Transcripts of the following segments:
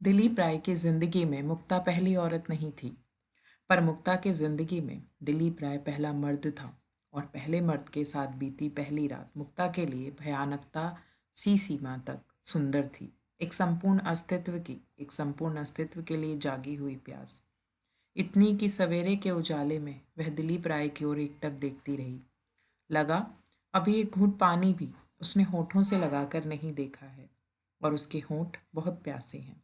दिलीप राय की जिंदगी में मुक्ता पहली औरत नहीं थी, पर मुक्ता की जिंदगी में दिलीप राय पहला मर्द था। और पहले मर्द के साथ बीती पहली रात मुक्ता के लिए भयानकता सी सीमा तक सुंदर थी। एक संपूर्ण अस्तित्व के लिए जागी हुई प्यास, इतनी कि सवेरे के उजाले में वह दिलीप राय की ओर एकटक देखती रही। लगा अभी एक घूंट पानी भी उसने होठों से लगाकर नहीं देखा है, और उसके होंठ बहुत प्यासे हैं।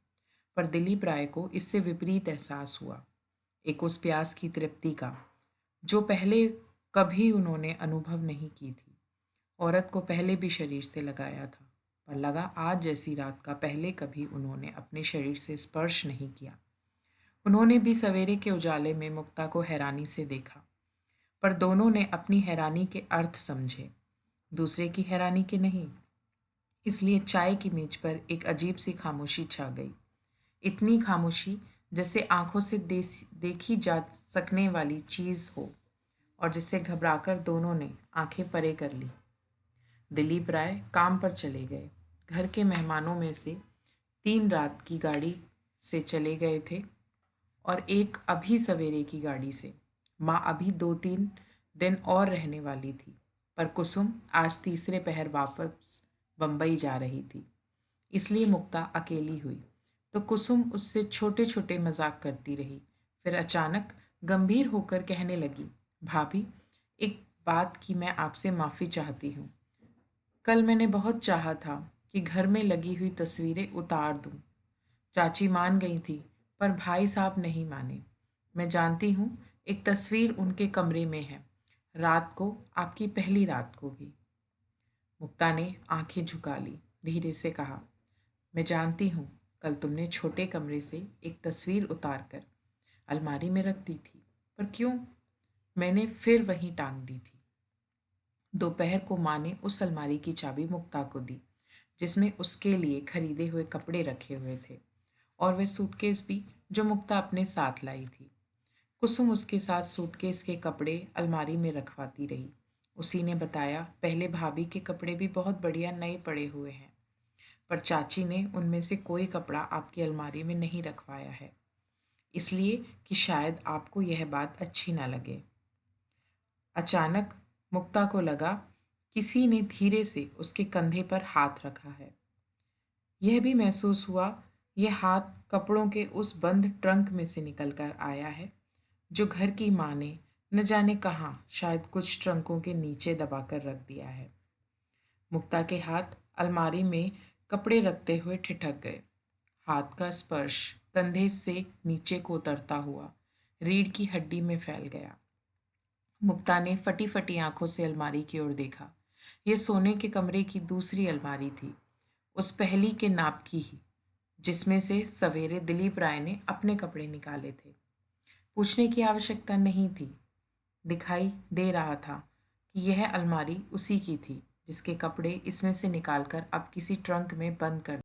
पर दिलीप राय को इससे विपरीत एहसास हुआ, एक उस प्यास की तृप्ति का जो पहले कभी उन्होंने अनुभव नहीं की थी। औरत को पहले भी शरीर से लगाया था, पर लगा आज जैसी रात का पहले कभी उन्होंने अपने शरीर से स्पर्श नहीं किया। उन्होंने भी सवेरे के उजाले में मुक्ता को हैरानी से देखा, पर दोनों ने अपनी हैरानी के अर्थ समझे, दूसरे की हैरानी के नहीं। इसलिए चाय की मेज पर एक अजीब सी खामोशी छा गई, इतनी खामोशी जैसे आंखों से देखी जा सकने वाली चीज हो, और जिससे घबराकर दोनों ने आंखें परे कर ली। दिलीप राय काम पर चले गए। घर के मेहमानों में से 3 रात की गाड़ी से चले गए थे और एक अभी सवेरे की गाड़ी से। माँ अभी 2-3 दिन और रहने वाली थी, पर कुसुम आज तीसरे पहर वापस बम्बई जा रही थी। इसलिए मुक्ता अकेली हुई तो कुसुम उससे छोटे छोटे मजाक करती रही। फिर अचानक गंभीर होकर कहने लगी, भाभी, एक बात की मैं आपसे माफ़ी चाहती हूँ। कल मैंने बहुत चाहा था कि घर में लगी हुई तस्वीरें उतार दूँ। चाची मान गई थी, पर भाई साहब नहीं माने। मैं जानती हूँ एक तस्वीर उनके कमरे में है, रात को, आपकी पहली रात को भी। मुक्ता ने आंखें झुका ली, धीरे से कहा, मैं जानती हूँ कल तुमने छोटे कमरे से एक तस्वीर उतार कर अलमारी में रख दी थी, पर क्यों? मैंने फिर वहीं टांग दी थी। दोपहर को माँ ने उस अलमारी की चाबी मुक्ता को दी जिसमें उसके लिए खरीदे हुए कपड़े रखे हुए थे, और वह सूटकेस भी जो मुक्ता अपने साथ लाई थी। कुसुम उसके साथ सूटकेस के कपड़े अलमारी में रखवाती रही। उसी ने बताया, पहले भाभी के कपड़े भी बहुत बढ़िया नए पड़े हुए हैं, पर चाची ने उनमें से कोई कपड़ा आपकी अलमारी में नहीं रखवाया है, इसलिए कि शायद आपको यह बात अच्छी ना लगे। अचानक मुक्ता को लगा किसी ने धीरे से उसके कंधे पर हाथ रखा है। यह भी महसूस हुआ यह हाथ कपड़ों के उस बंद ट्रंक में से निकलकर आया है जो घर की माँ ने न जाने कहाँ, शायद कुछ ट्रंकों के नीचे दबाकर रख दिया है। मुक्ता के हाथ अलमारी में कपड़े रखते हुए ठिठक गए। हाथ का स्पर्श कंधे से नीचे को उतरता हुआ रीढ़ की हड्डी में फैल गया। मुक्ता ने फटी फटी आंखों से अलमारी की ओर देखा। यह सोने के कमरे की दूसरी अलमारी थी, उस पहली के नाप की ही, जिसमें से सवेरे दिलीप राय ने अपने कपड़े निकाले थे। पूछने की आवश्यकता नहीं थी, दिखाई दे रहा था कि यह अलमारी उसी की थी जिसके कपड़े इसमें से निकालकर अब किसी ट्रंक में बंद कर